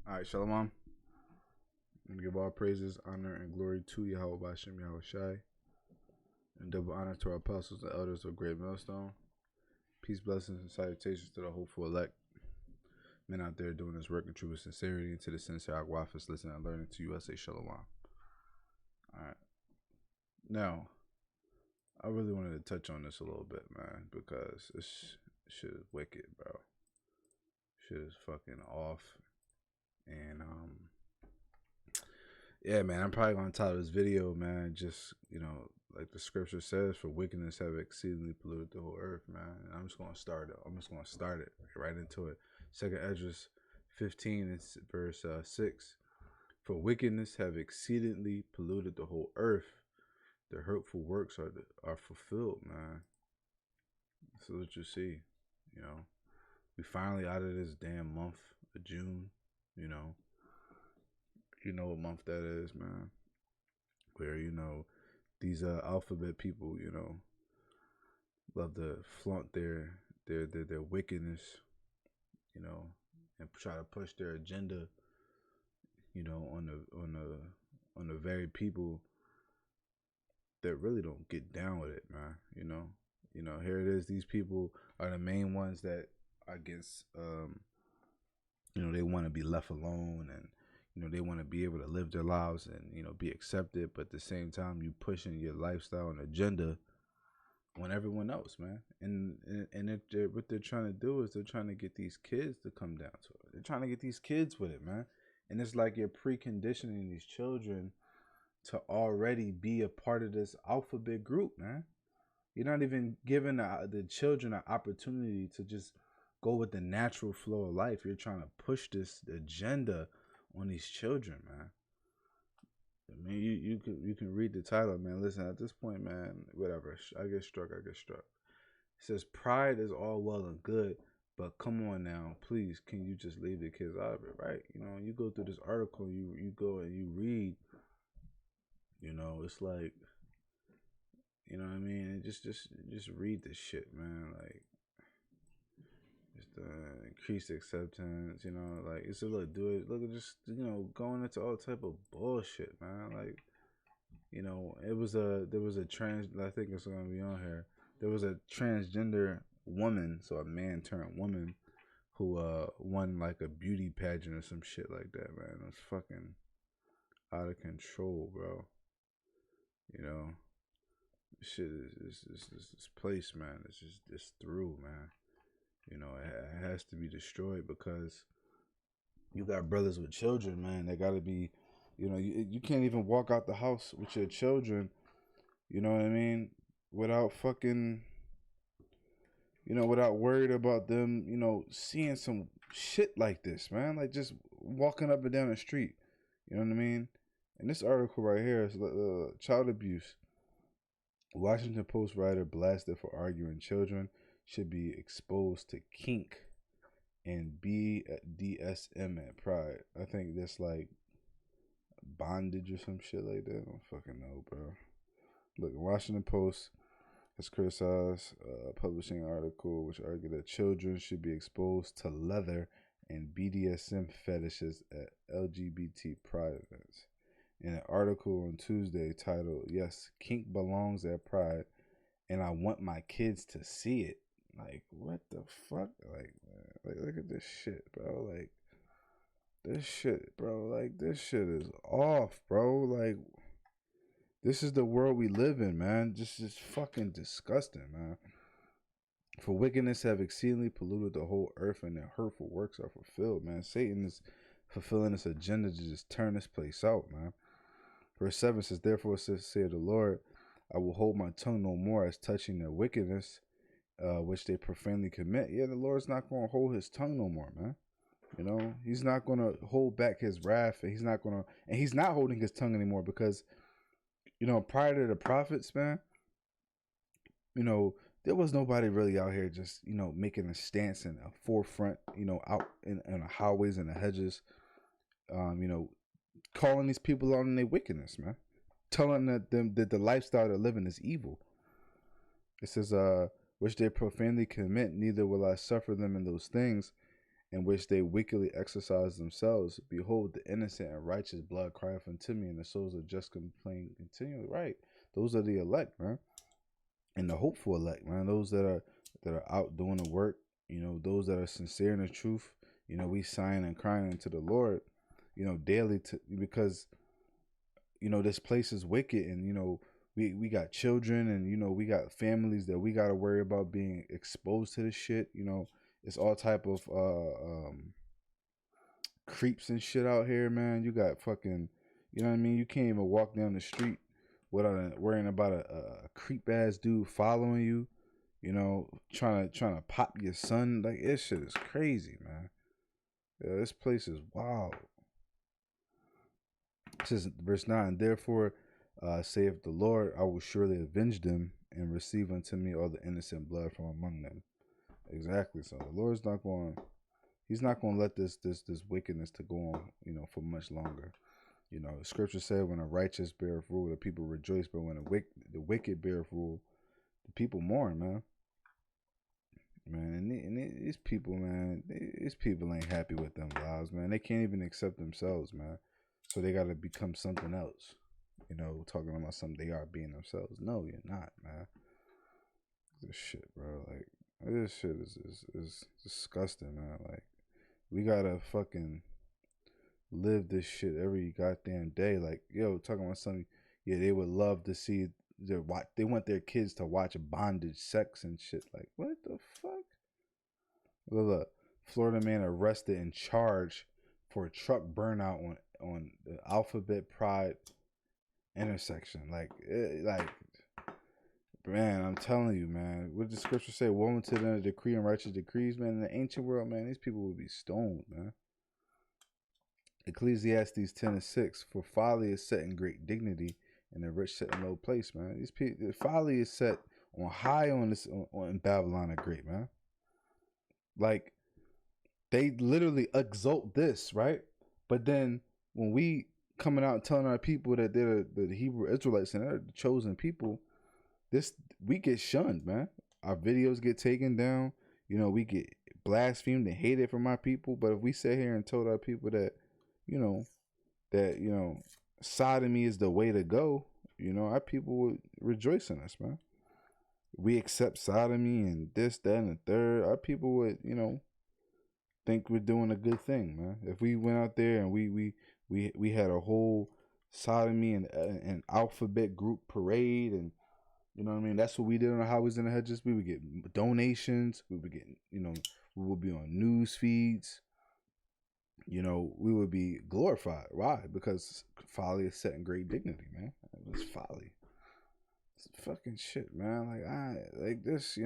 All right, Shalom. And give all praises, honor, and glory to Yahweh Bashem Yahweh Shai. And double honor to our apostles and elders of Great Millstone. Peace, blessings, and salutations to the hopeful elect. Men out there doing this work in true sincerity, and to the sincere Aguafis listening and learning to you, I say Shalom. All right. Now, I really wanted to touch on this a little bit, man, because this shit is wicked, bro. Shit is fucking off. And, yeah, man, I'm probably going to title this video, man, just, like the scripture says, for wickedness have exceedingly polluted the whole earth, man. And I'm just going to start it right into it. 2nd Esdras 15 and verse 6. For wickedness have exceedingly polluted the whole earth. Their hurtful works are fulfilled, man. So what you see, we finally out of this damn month of June, you know what month that is, man. Where, these alphabet people, love to flaunt their wickedness, and try to push their agenda, on the very people that really don't get down with it, man. Here it is. These people are the main ones that are against, they want to be left alone, and they want to be able to live their lives and be accepted, but at the same time you pushing your lifestyle and agenda on everyone else, man. And what they're trying to do is they're trying to get these kids to come down to it. They're trying to get these kids with it, man. And it's like you're preconditioning these children to already be a part of this alphabet group, man. You're not even giving the children an opportunity to just go with the natural flow of life. You're trying to push this agenda on these children, man. I mean, you can read the title, man. Listen, at this point, man, whatever. I get struck. It says, pride is all well and good, but come on now, please, can you just leave the kids out of it, right? You go through this article, you go and you read, it's like, what I mean? Just read this shit, man. Like, just increased acceptance, like it's a look, do it. Look at just going into all type of bullshit, man. Like, there was a trans. I think it's gonna be on here. There was a transgender woman, so a man turned woman, who won like a beauty pageant or some shit like that, man. It was fucking out of control, bro. Shit is this place, man. It's through, man. It has to be destroyed, because you got brothers with children, man. They gotta be, you can't even walk out the house with your children, you know what I mean, without fucking, without worried about them, seeing some shit like this, man. Like just walking up and down the street, you know what I mean? And this article right here is child abuse. Washington Post writer blasted for arguing children should be exposed to kink and BDSM at Pride. I think that's like bondage or some shit like that. I don't fucking know, bro. Look, Washington Post has criticized publishing an article which argued that children should be exposed to leather and BDSM fetishes at LGBT Pride events. In an article on Tuesday titled, "Yes, Kink Belongs at Pride, and I want my kids to see it." Like, what the fuck? Like, look at this shit, bro. Like, this shit, bro. Like, this shit is off, bro. Like, this is the world we live in, man. Just fucking disgusting, man. For wickedness have exceedingly polluted the whole earth, and their hurtful works are fulfilled, man. Satan is fulfilling this agenda to just turn this place out, man. Verse 7 says, "Therefore says the Lord, I will hold my tongue no more as touching their wickedness, which they profanely commit." Yeah, the Lord's not going to hold his tongue no more, man. He's not going to hold back his wrath, and he's not holding his tongue anymore, because, prior to the prophets, man, there was nobody really out here just, making a stance in a forefront, out in the highways and the hedges, calling these people out on their wickedness, man. Telling them that the lifestyle they're living is evil. It says, which they profanely commit, neither will I suffer them in those things. in which they wickedly exercise themselves. Behold, the innocent and righteous blood crieth unto me, and the souls of just complain continually. Right. Those are the elect, man. And the hopeful elect, man. Those that are out doing the work, those that are sincere in the truth. We sighing and crying unto the Lord, daily because this place is wicked, and we got children, and we got families that we got to worry about being exposed to this shit. It's all type of creeps and shit out here, man. You got fucking, you know what I mean? You can't even walk down the street without worrying about a creep ass dude following you, trying to pop your son. Like, this shit is crazy, man. Yeah, this place is wild. It says verse 9, therefore saith the Lord, I will surely avenge them and receive unto me all the innocent blood from among them. Exactly. So the Lord's not going, he's not going to let this wickedness to go on, for much longer. The scripture said, when a righteous beareth rule, the people rejoice, but when the wicked beareth rule, the people mourn, man. Man, and these people, man, these people ain't happy with them lives, man. They can't even accept themselves, man. So they got to become something else. Talking about something they are being themselves. No, you're not, man. This shit, bro. Like, this shit is disgusting, man. Like, we gotta fucking live this shit every goddamn day. Like, talking about something. Yeah, they would love to see they want their kids to watch bondage, sex, and shit. Like, what the fuck? Look, Florida man arrested and charged for a truck burnout on the Alphabet Pride intersection. Like, man, I'm telling you, man. What did the scripture say? Woe unto them that decree and righteous decrees, man. In the ancient world, man, these people would be stoned, man. Ecclesiastes 10:6. For folly is set in great dignity, and the rich set in low place, man. These people, the folly is set on high in Babylon the Great, man. Like, they literally exalt this, right? But then when we coming out and telling our people that they're the Hebrew Israelites and they're the chosen people, we get shunned, man. Our videos get taken down. We get blasphemed and hated from our people. But if we sit here and told our people that, sodomy is the way to go, our people would rejoice in us, man. We accept sodomy and this, that, and the third. Our people would, think we're doing a good thing, man. If we went out there and we had a whole sodomy and alphabet group parade, and you know what I mean, that's what we did on the Highways and the Hedges. We would get donations. We would get, we would be on news feeds. We would be glorified. Why? Because folly is set in great dignity, man. It's folly. It's fucking shit, man. Like this,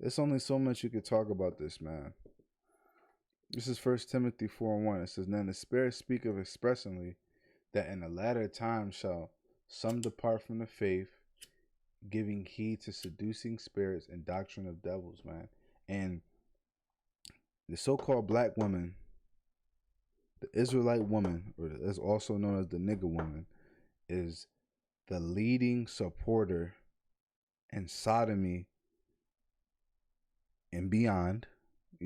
there's only so much you could talk about this, man. This is 1 Timothy 4:1. It says, then the Spirit speaketh expressly that in the latter time shall some depart from the faith, giving heed to seducing spirits and doctrine of devils, man. And the so-called black woman, the Israelite woman, or as also known as the nigger woman, is the leading supporter in sodomy and beyond,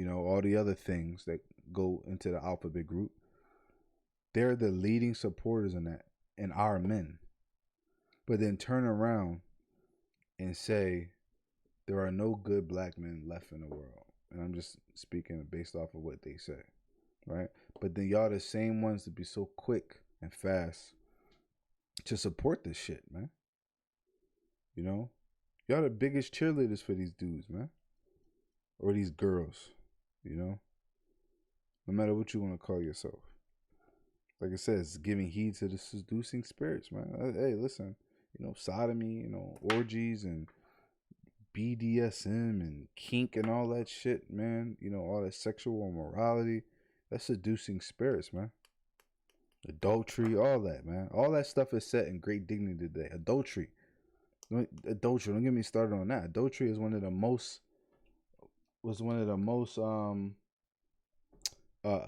all the other things that go into the alphabet group. They're the leading supporters in that, and our men. But then turn around and say there are no good black men left in the world. And I'm just speaking based off of what they say, right? But then y'all the same ones to be so quick and fast to support this shit, man. Y'all the biggest cheerleaders for these dudes, man. Or these girls, no matter what you want to call yourself. Like it says, giving heed to the seducing spirits, man. Hey, listen, sodomy, orgies and BDSM and kink and all that shit, man. All that sexual immorality, that's seducing spirits, man. Adultery, all that, man. All that stuff is set in great dignity today. Adultery, don't get me started on that. Adultery is one of the most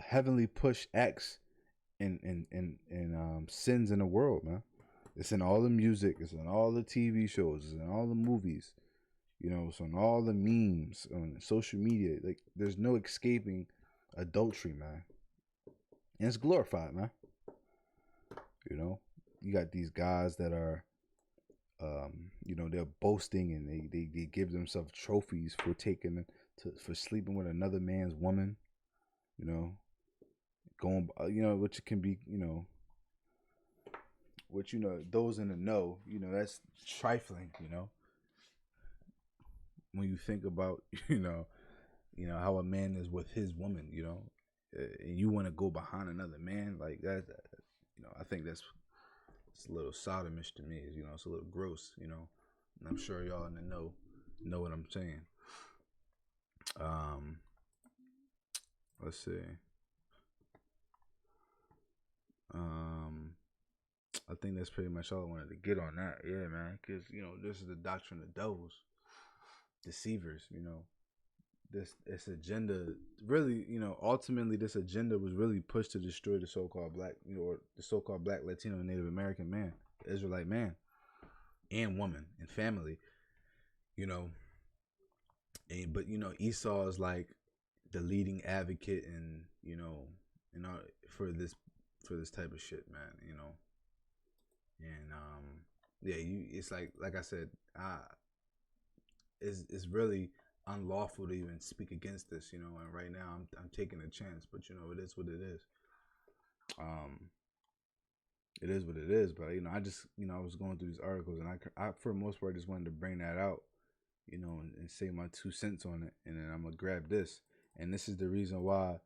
heavenly pushed acts and sins in the world, man. It's in all the music, it's in all the TV shows, it's in all the movies. You know, so on all the memes on social media, like there's no escaping adultery, man. And it's glorified, man. You know, you got these guys that are, you know, they're boasting and they give themselves trophies for for sleeping with another man's woman. You know, going, you know, which can be, you know, which, you know, those in the know, you know, that's trifling. You know, when you think about, you know how a man is with his woman, you know, and you want to go behind another man like that, you know, I think it's a little sodomish to me. You know, it's a little gross, you know, and I'm sure y'all in the know what I'm saying. Um, let's see. I think that's pretty much all I wanted to get on that. Yeah, man, because you know this is the doctrine of devils, deceivers. You know, this agenda really, you know, ultimately this agenda was really pushed to destroy the so-called black, you know, or the so-called black, Latino, and Native American man, Israelite man, and woman and family. You know, but you know Esau is like the leading advocate and you know for this type of shit, man. You know, and yeah, it's like I said, it's really unlawful to even speak against this, you know. And right now, I'm taking a chance, but you know, it is what it is. Um, it is what it is. But you know, I just I was going through these articles, and I for the most part just wanted to bring that out, you know, and say my 2 cents on it, and then I'm gonna grab this, and this is the reason why,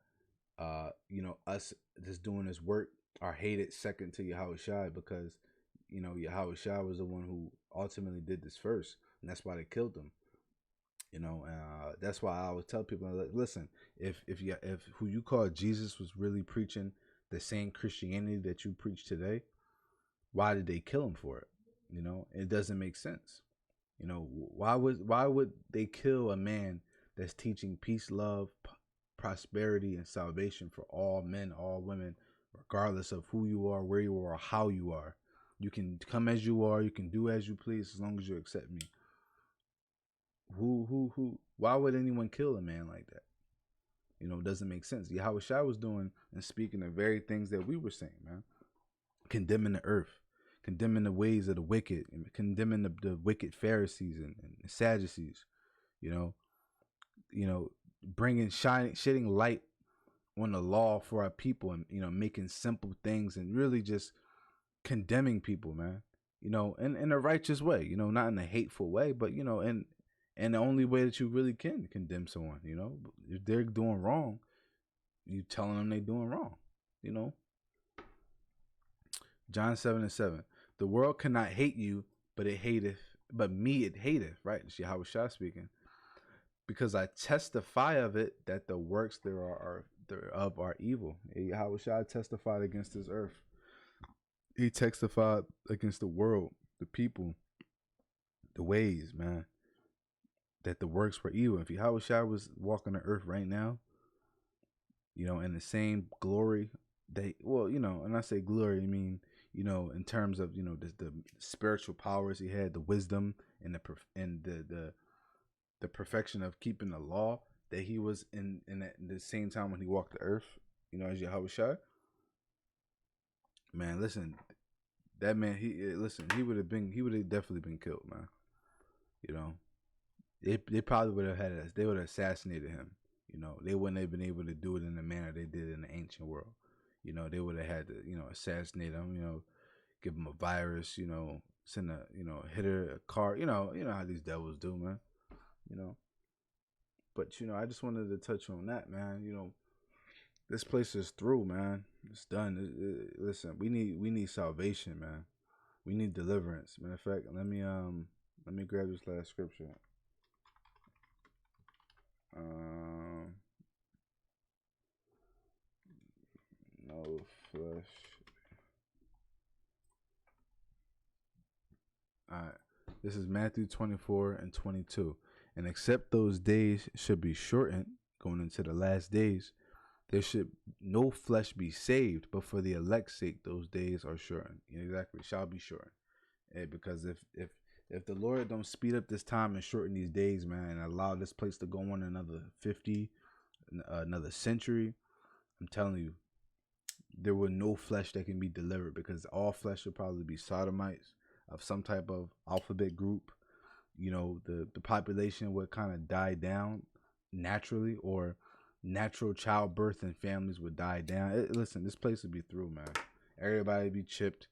you know, us just doing this work are hated second to Yahweh Shai, because you know Yahweh Shai was the one who ultimately did this first, and that's why they killed him. You know, that's why I always tell people, like, listen, if who you call Jesus was really preaching the same Christianity that you preach today, why did they kill him for it? You know, it doesn't make sense. You know, why would they kill a man that's teaching peace, love, prosperity, and salvation for all men, all women, regardless of who you are, where you are, or how you are? You can come as you are. You can do as you please, as long as you accept me. Who? Why would anyone kill a man like that? You know, it doesn't make sense. Yahweh Shai was doing and speaking the very things that we were saying, man. Condemning the earth, condemning the ways of the wicked, and condemning the wicked Pharisees and Sadducees. You know, bringing shedding light on the law for our people, and you know, making simple things and really just condemning people, man. You know, in a righteous way. You know, not in a hateful way, but you know, and the only way that you really can condemn someone, you know, if they're doing wrong, you telling them they're doing wrong, you know. John 7:7. The world cannot hate you, but me it hateth, right? It's Yahweh Shah speaking. Because I testify of it that the works thereof are evil. Yahweh Shah testified against this earth. He testified against the world, the people, the ways, man, that the works were evil. If Yahweh Shai was walking the earth right now, you know, in the same glory well, you know, and I say glory, I mean, you know, in terms of, you know, the spiritual powers he had, the wisdom and the perfection of keeping the law that he was in the same time when he walked the earth, you know, as Yahweh Shai. Man, listen, that man, he would have definitely been killed, man. You know, they probably would have they would have assassinated him. You know, they wouldn't have been able to do it in the manner they did in the ancient world. You know, they would have had to, you know, assassinate him, you know, give him a virus, you know, send a, you know, hitter, a car, you know how these devils do, man. You know. But, you know, I just wanted to touch on that, man. You know, this place is through, man. It's done. Listen, we need salvation, man. We need deliverance. Matter of fact, let me grab this last scripture. No flesh. All right. This is Matthew 24:22. And except those days should be shortened, going into the last days, there should no flesh be saved, but for the elect's sake, those days are shortened. Exactly, shall be shortened. Because if If the Lord don't speed up this time and shorten these days, man, and allow this place to go on another 50, another century, I'm telling you, there will no flesh that can be delivered, because all flesh will probably be sodomites of some type of alphabet group. You know, the population would kind of die down naturally, or natural childbirth and families would die down. Listen, this place would be through, man. Everybody be chipped.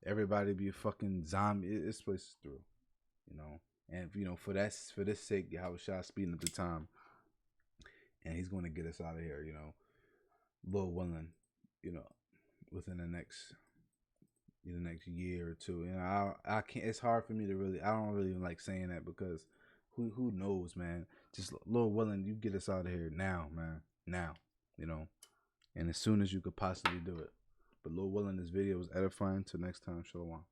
Everybody be a fucking zombie. This place is through, you know. And you know, for this sake, Yahushua speeding up the time, and he's going to get us out of here, you know, Lord willing, you know, within the next year or two. And I can't. It's hard for me to really. I don't really like saying that, because who knows, man. Just Lord willing, you get us out of here now, man. Now, you know, and as soon as you could possibly do it. But Lord willing, this video was edifying. Till next time, shalom.